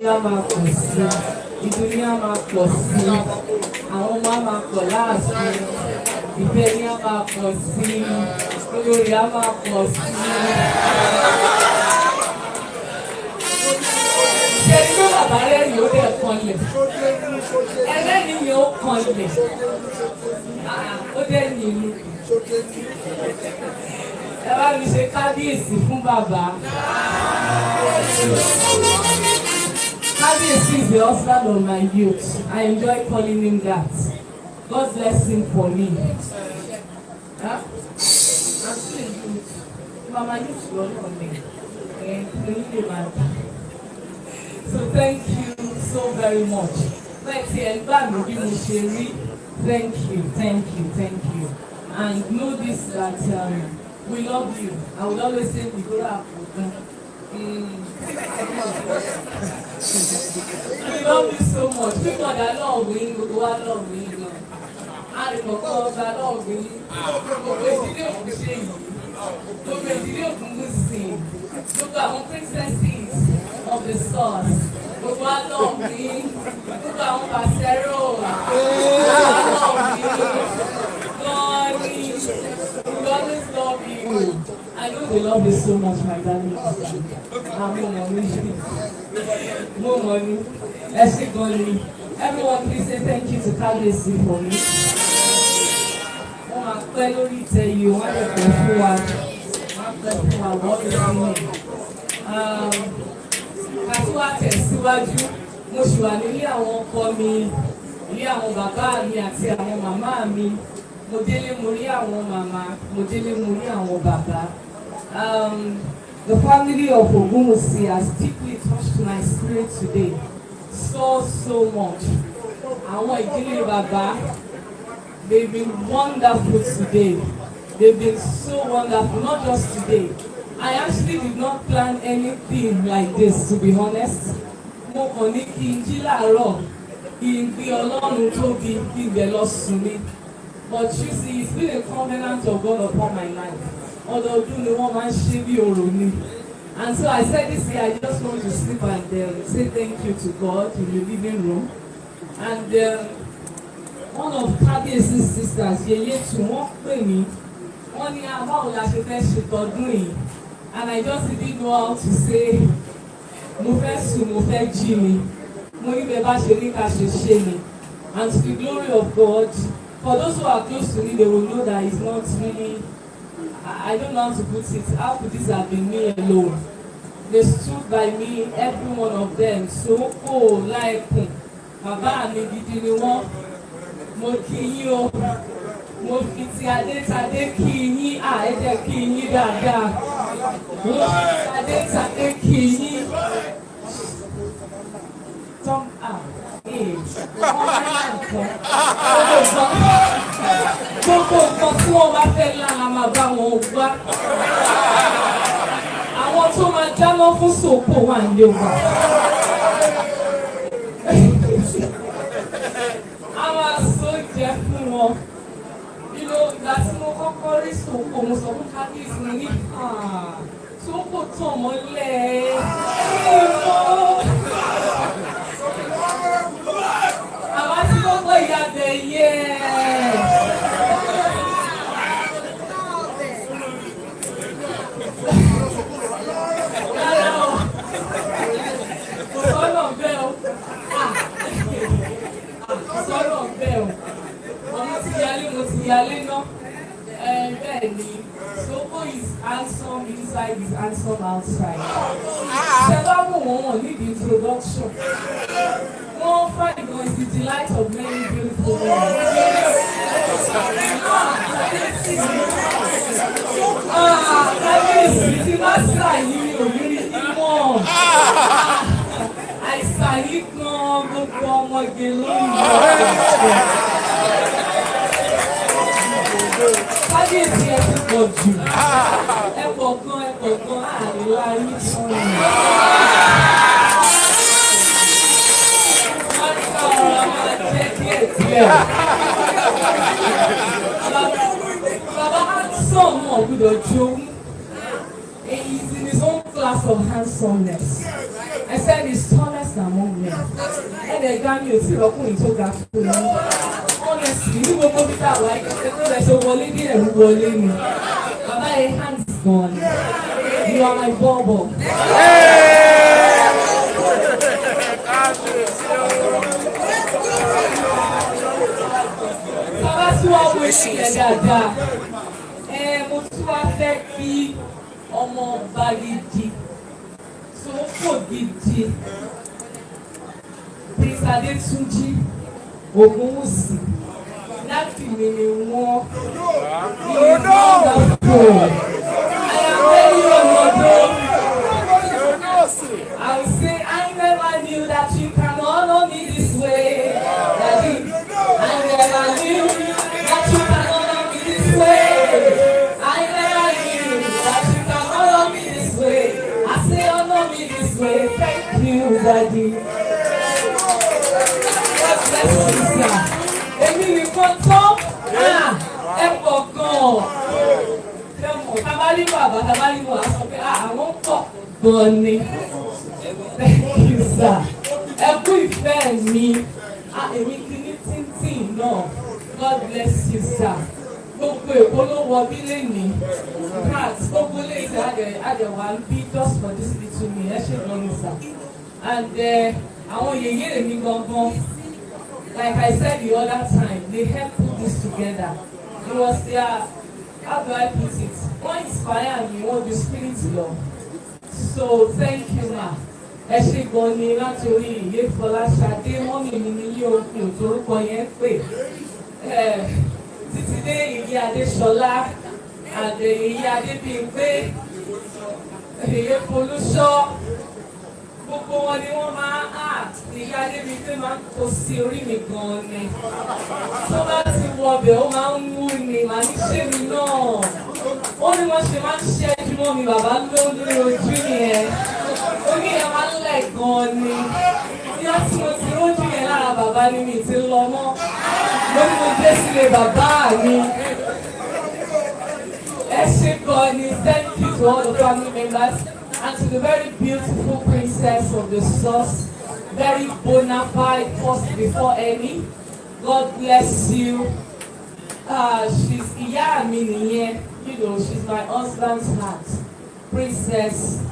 Ní a máa pọ̀ sí, ìdùnnú a máa pọ̀ sí, àwọn ọmọ a máa pọ̀ láàfin, ìfẹ́ ní a máa pọ̀ sí, olórí a máa pọ̀ sí. Ṣé ní bàbá rẹ̀ ni ó dẹ̀ kanlẹ̀? Ẹlẹ́ni ni ó kanlẹ̀. Ó dẹ̀ nìlú. Ẹ bá mi ṣe kábíyèsí fún bàbá. Kábíyèsí is the husband of my youth. I enjoy calling him that. God bless him for me. Huh? I'm still a youth. Mama youth will not me. So thank you so very much. Thank you. And know this that we love you. I will always say we go up. We love you so much. People that love me, go love me. I remember that love me. Look at princesses of the stars. Look at love me. Look at Pasero. God, we always love you. I know they love you so much, my darling. More money. Everyone, please say thank you to Kábíyèsí for me. Wọ́n máa pẹ́ lórí ìtẹ́ yìí, wọ́n á lè pẹ́ fún wa. Kàtúwà tẹ̀síwájú, mo ṣì wà nílé àwọn ọkọ mi, ilé àwọn bàbá mi àti àwọn màmá mi. Mo délé mo rí àwọn màmá, mo délé mo rí àwọn bàbá. The family of Ogunwusi has deeply touched my spirit today. So much. Àwọn ìdílé bàbá, they've been wonderful today. They've been so wonderful, not just today. I actually did not plan anything like this, to be honest. Mo kàn ní kí n jí láàárọ̀, kí n gbé Ọlọ́run tóbi, kí n bẹ̀ lọ sùn mi. But you see, it's been a covenant of God upon my life. Ọdọọdún ni wọ́n máa ń ṣe bí orò ni. And so I said this year, I just want to sleep and say thank you to God in the living room. And one of Kábíyèsí's sisters, Yèyétù, wọ́n pè mí. Wọ́n ní báwo la ṣe fẹ́ ṣe tọdún yìí. And I just didn't know how to say, mo fẹ́ sùn, mo fẹ́ jí mi. Mo ní bẹ́ẹ̀ bá ṣe ní ká ṣe ṣe ni. And to the glory of God, for those who are close to me, they will know that it's not really, I don't know how to put it. How could this have been me alone? They stood by me, every one of them. So cool, like, bàbá mi gidi ni wọ́n. Mo kí yín o. Mo fi ti Adétadé kí yín, ẹ jẹ́ kí yín dáadáa. Mo fi Adétadé kí yín. Gbogbo nǹkan tí wọ́n bá fẹ́ lára máa bá wọn wá. Àwọn tó máa dáná fún sòpò wà nílé wa. A máa so jẹ fún wọn. Ìgbà tí mo kọ́kọ́ rí sòpò, mo sọ fún Kábíyèsí mi ní sòpò tàn mọ́lẹ̀. Àwa tí gbogbo ìyàbẹ̀ yẹ. Sọ́nà bẹ́ẹ̀ o. Mo ti yálé ná. Bẹ́ẹ̀ ni, Soko is handsome inside, is handsome outside. Ṣé bá wò wọ́n need introduction? Wọ́n find God is the delight of many beautiful women. Kábíyèsí ti máa ṣàyí òmìnirí ìmọ̀. Àìsàn yìí kan gbogbo ọmọge lórí ìwọ̀n. Kábíyèsí ẹ ti pọ̀ jù. Ẹ pọ̀ gan àríwá yìí fún mi. Wọ́n ní ká ọ̀rọ̀ máa jẹ́ díẹ̀. Bàbá handsome mọ̀ gbọ́dọ̀ jó. He's in his own class of handsomeness. I said he's tallest and ẹ̀ ga mi ò tí rọ́kùnrin tó ga fún mi. Honestly, ní gbogbo bí tá a wà ẹgbẹ́ ṣe wọlé ní ẹ̀rú wọlé ni. Bàbá yẹn hands gan ni. You are my bubble. Bàbá tí wọ́n wọ ìṣẹ̀lẹ̀ dáadáa. Mo tún wá fẹ́ kí ọmọ ọba gidi tó kò gidi. Prince Adétúnjí Ògúnwùsì láti mi ni wọ́n wonderful. I am very honored. I will say I never knew that you can honor me this way. Daddy, I never knew that you can honor me this way. I never knew that you can honor me this way. I say honor me this way. Thank you, Daddy. Èmi nìkan tán ẹ pọ̀ gan-an. Ṣé mo tábàlì bàbá tábàlì wà sọ pé àwọn pọ̀ gan-an ni. Thank you, sir. Ẹ kú ìfẹ́ mi. Èmi kì í tíntín náà. God bless you, sir. Gbogbo èkó ló wọ bí lẹ́nìí. Cat gbogbo lẹ́yìn àjẹwà ń bí just for this little me. Ẹ ṣe gan-an, sir. And àwọn yèyé mi gangan. Like I said the other time, they helped put this together. It was their, how do I put it? One inspire me, one the spirit love. So thank you, ma. Ẹ ṣé gan ni láti orí ìyé Fọláṣadé, mọ́mì mi ní ilé òkè òtórúkọ yẹn pè. Títí dé ìyé Adéṣọlá, àdé ìyé Adébímpé, ìyé Folúṣọ́. Gbogbo wọn ni wọ́n máa ìyá débi pé máa ń kó sí orí mi gan-an ni. Tó bá ti wọ ọbẹ̀ ó máa ń wú ni, màá ní ṣé mi náà. Ó ní wọ́n ṣe máa ń ṣẹ́jú mọ́ mi bàbá lórí ojú yẹn. Orí yẹn máa ń lẹ̀ gan-an ni. Bí wọ́n ti mo ti rójú yẹn lára bàbá ni mi ti lọ mọ́. Mo ní mo dé sílé bàbá mi. Ẹ ṣé gan-an ni, thank you to all the family members. And to the very beautiful princess of the source, very bona fide, first before any. God bless you. She's Iya Aminiye, you know, she's my husband's heart. Princess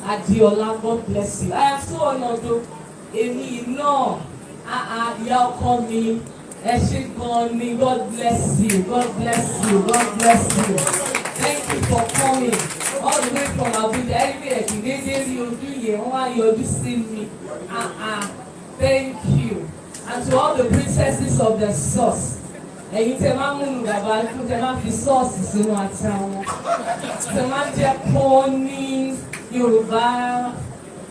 Adiola, God bless you. I am so honored to Emi no. Ìyá ọkọ mi, ẹ ṣé gan ni. God bless you. God bless you. God bless you. Thank you for coming. All the way from Abuja, everywhere, thank you. And to all the princesses of the sauce. Ẹ̀yin tẹ́ máa ń múnú bàbá fún tẹ́ máa fi sọ́ọ̀sì sínú ata wọn. Tẹ́ máa ń jẹ́ kó ní Yorùbá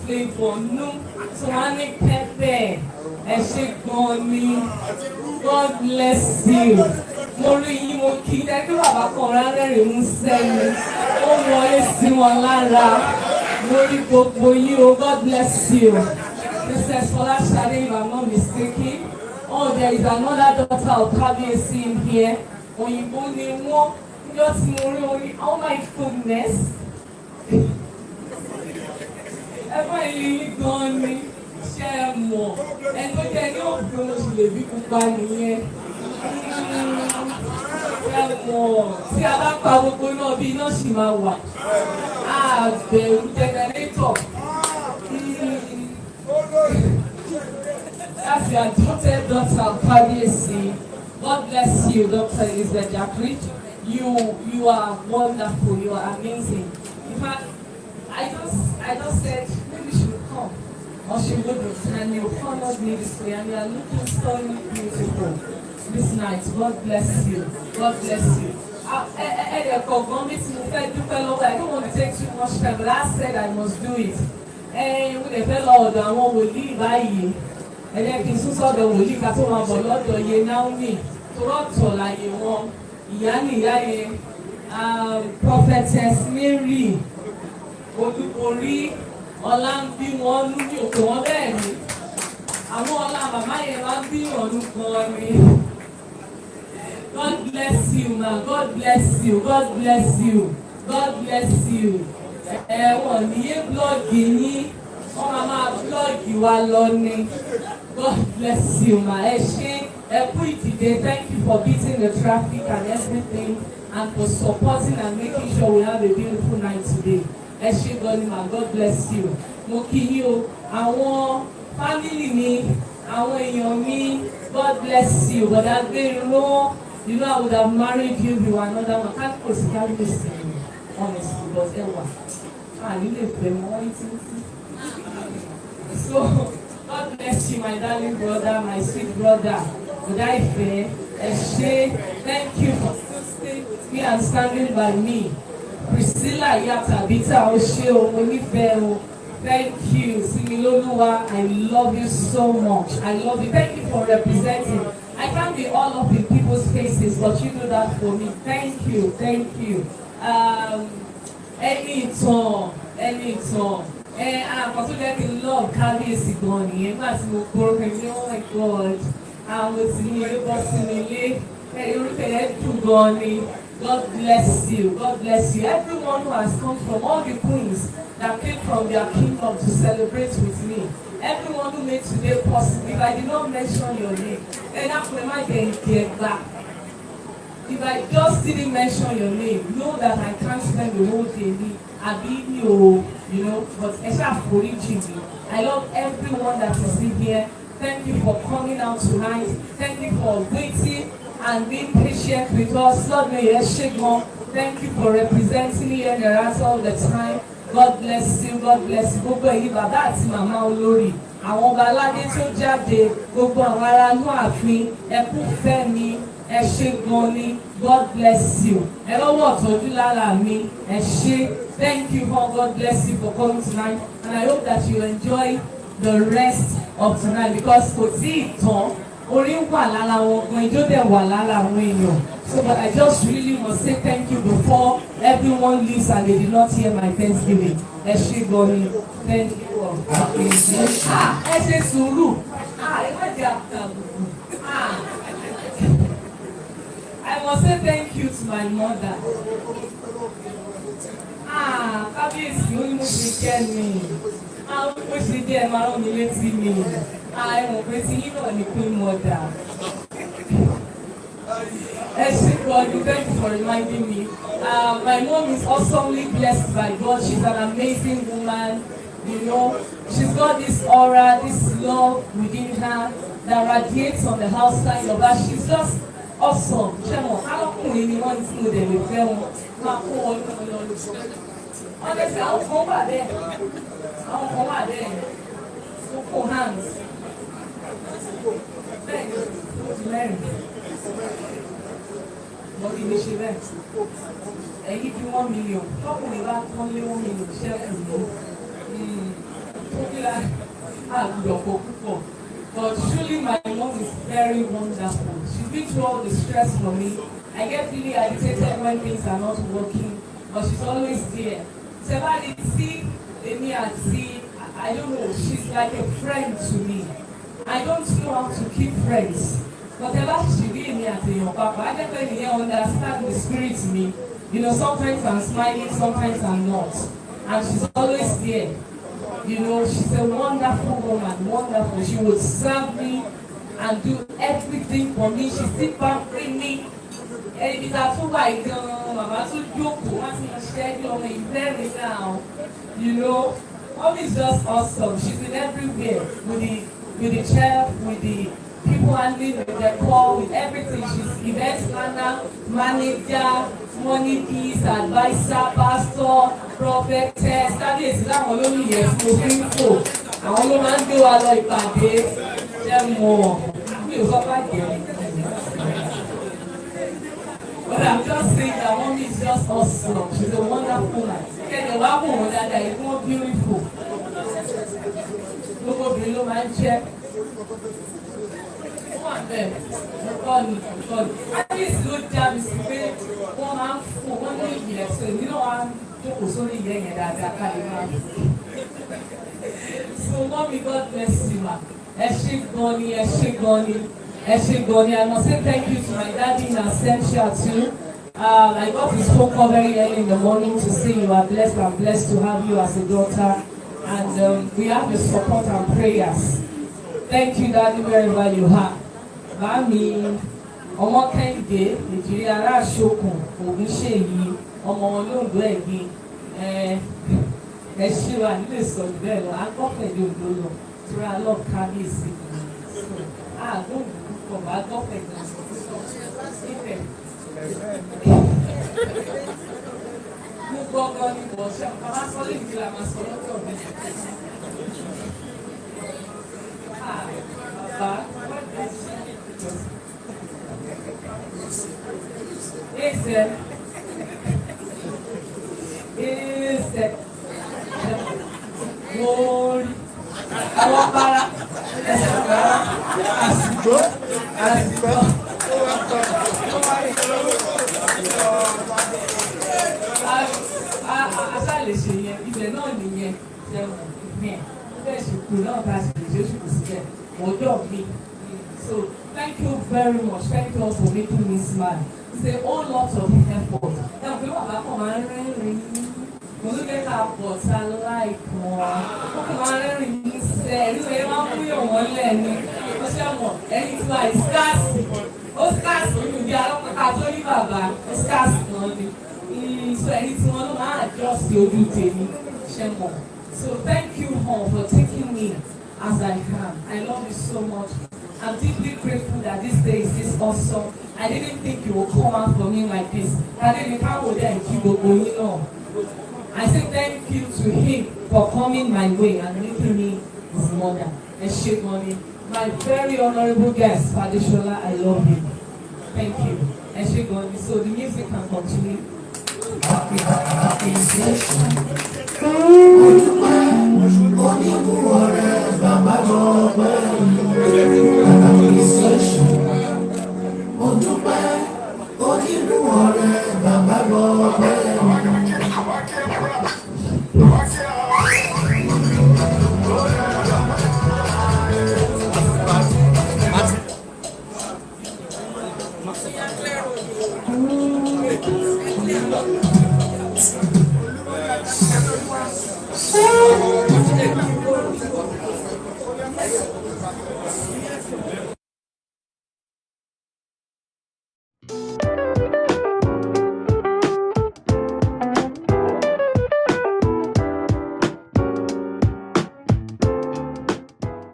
flavour nú. Tẹ́ máa ń ní pepper. Ẹ ṣé gan ni. God bless you. Mo rí yín mo kí ẹ kí bàbá kan rárẹ̀rìn mú sẹ́nu. Ó wọlé sí wọn lára. Mo rí gbogbo yín o. God bless you. Princess Fọláṣadé, if I'm not mistaken. Oh, there is another daughter of Kábíyèsí in here. Òyìnbó ni wọ́n. Níjọ́ tí mo rí orí, oh my goodness. Ẹ̀fọ́ yìí gan ni. Ṣé ẹ mọ̀? Ẹni tó jẹ́ ní òfin oṣù lè bí pupa nìyẹn. Ẹ mọ̀ tí a bá pa gbogbo náà bí iná sì máa wà. Àbẹ̀rù jẹnẹrétọ̀. That's your adopted daughter of Kábíyèsí. God bless you, Dr. Elizabeth Jakrit. You are wonderful. You are amazing. In fact, I just said maybe she would come. Or she wouldn't, and you honored me this way, and you are looking so beautiful this night. God bless you. God bless you. I don't want to take too much time, but I said I must do it. With the fellow, I want to leave by you. And then kí n tún sọ́dọ̀ wòlíì ká tó máa bọ̀ lọ́dọ̀ yẹn Naomi tó rọ̀tọ̀ láyé wọn ìyá nìyá yẹn Prophetess Mary Olúborí ọlá ń bí wọn nú ní òkè wọn bẹ́ẹ̀ ni àwọn ọlá màmá yẹn máa ń bí wọn nú gan ni. God bless you ma. God bless you. God bless you. God bless you. Wọ́n ní yé blọ́ọ̀gì yín wọ́n máa blọ́ọ̀gì wa lọ ni. God bless you, ma. Ẹ ṣé, ẹ kú ìdìde. Thank you for beating the traffic and everything and for supporting and making sure we have a beautiful night today. Ẹ ṣé gan ni ma. God bless you. Mo kí yín o. Àwọn family mi, àwọn èèyàn mi, God bless you. But I know, you know, I would have married you if you were another one. Can't possibly listen, honestly, but ewa. You live for more. So, God bless you, my darling brother, my sweet brother. Would I fair? Thank you for still staying with me and standing by me. Priscilla Yatabita Oshio Onifeo. Thank you, Similoluwa. I love you so much. I love you. Thank you for representing. I can't be all up in people's faces, but you do that for me. Thank you. Thank you. Anytime. Àkọ́tún jẹ́ kí n love kábíyèsí gan nìyẹn nígbà tí mo gbọ́ pé ní oh my God àwọn tí ní ilé bọ́ sí mi ilé orúkọ yẹn dùn gan ni. God bless you. God bless you. Everyone who has come from all the queens that came from their kingdom to celebrate with me. Everyone who made today possible. If I did not mention your name, then I might get back. If I just didn't mention your name, know that I can't spend the whole day being you, you know, but especially me. I love everyone that is in here. Thank you for coming out tonight. Thank you for waiting and being patient with us. Lord, may you shake more. Thank you for representing me and your answer all the time. God bless you. God bless you. Gbogbo ẹ̀yin bàbá àti màmá olórí. Àwọn ọba aládé tó jáde. Gbogbo àwọn ará inú ààfin. Ẹ kú fẹ́ mi. Ẹ ṣé gan ni. God bless you. Ẹ lọ́wọ́ ọ̀tọ́jú lára mi. Ẹ ṣé. Thank you for God bless you for coming tonight. And I hope that you enjoy the rest of tonight because kò tí ì tán. Orí ń wà lára wọn gan, ijó dẹ̀ wà lára àwọn èèyàn. So but I just really must say thank you before everyone leaves and they did not hear my Thanksgiving. Ẹ ṣé gan ni. Thank you all. Ẹ ṣe sùúrù. Ẹ má jẹ́ àbùkù. I must say thank you to my mother. Kábíyèsí ó ní mo ṣe kẹ́ mi. Ó ṣe díẹ̀ máa ń mi létí mi. Ẹ̀wọ̀n pé tí yín náà ní queen mother. God, thank you for reminding me. My mom is awesomely blessed by God. She's an amazing woman. You know, she's got this aura, this love within her that radiates on the outside of her. She's just awesome. Honestly, I'll come back there. I'll come back there. So, for hands. Thank you. What did you say? I give you 1 million. Probably that only 1 million. Share but truly my mom is very wonderful. She's been through all the stress for me. I get really agitated when things are not working, but she's always there. Somebody see me and see, I don't know, she's like a friend to me. I don't know how to keep friends. Whatever she did me at your papa, I just really understand the spirit in me. You know, sometimes I'm smiling, sometimes I'm not. And she's always there. You know, she's a wonderful woman, wonderful. She would serve me and do everything for me. She sit back, bring me. It's a full like, Mama, so joke, very now. You know, Mom is just awesome. She's been everywhere with the chef, with the people handling, with the call, with everything. She's event planner, manager, money piece, advisor, pastor, prophetess. Kábíyèsí láwọn olóyè tí mo fi ń fò. Àwọn ló máa ń gbé wa lọ ìpàdé. Jẹ́ mọ̀ mi ò sọ bàjẹ́. But I'm just saying that Mommy is just awesome. She's a wonderful woman. Kẹ̀kẹ́ wá wò wọ́n dáadáa, it's more beautiful. Gbogbo obìnrin ló máa ń jẹ́. Kábíyèsí ló já mi sí pé wọ́n máa ń fò wọ́n ní ìyẹn so èmi náà wá jókòó sórí ìyẹn yẹn dáadáa káàdì máa ń fò. So Mommy, God bless you ma. Ẹ ṣé gan ni, ẹ ṣé gan ni, ẹ ṣé gan ni. I must say thank you to my daddy in absentia too. I got his phone call very early in the morning to say you are blessed. I'm blessed to have you as a daughter. And we have your support and prayers. Thank you, Daddy, wherever you are. Mami, ọmọ Kẹ́hìndé, Èjìrí Aráṣokùn, Ògúnṣèyí, ọmọ Olóńdó Ẹ̀gbin, ẹ ṣe wà nílé sọ̀rọ̀ bẹ́ẹ̀ lọ, agbọ́pẹ̀lẹ̀ òdò lọ, tura lọ kábíyèsí. Àgbọ̀n púpọ̀ bá gbọ́pẹ̀lẹ̀ ìfẹ́. Mo gbọ́ngàn ní bọ̀ọ̀ṣẹ́, bàbá sọ́lé ìdílé àmàsọ̀ lọ́tọ̀ mi. Bàbá, ese, glory, àwọn para, ẹsẹ̀ para, àsìkò, àṣà lè ṣe yẹn, ibẹ̀ náà nìyẹn, ṣẹ́wọ̀n ìpín ẹ̀, bẹ́ẹ̀ ṣe kù náà bá ṣe lè ṣe oṣù kù sílẹ̀, ọjọ́ mi. So thank you very much. Thank you all for making me smile. It's a whole lot of effort. Now, if you want to come and learn, mo ló get our butter like one. Come and learn instead. You know, I'm putting on one lane. What's your one? Anything like scarce. Oh, scarce. You be along with our Tony Baba. Scarce money. So anything one man adjust your duty. Shemo. So thank you all for taking me as I am. I love you so much. I'm deeply grateful that this day is this awesome. I didn't think you would come out for me like this. I didn't come over there and keep going on. I say thank you to him for coming my way and making me his mother. And shake money. My very honorable guest, Fadeshola, I love you. Thank you. And shake money. So the music can continue. Happy station.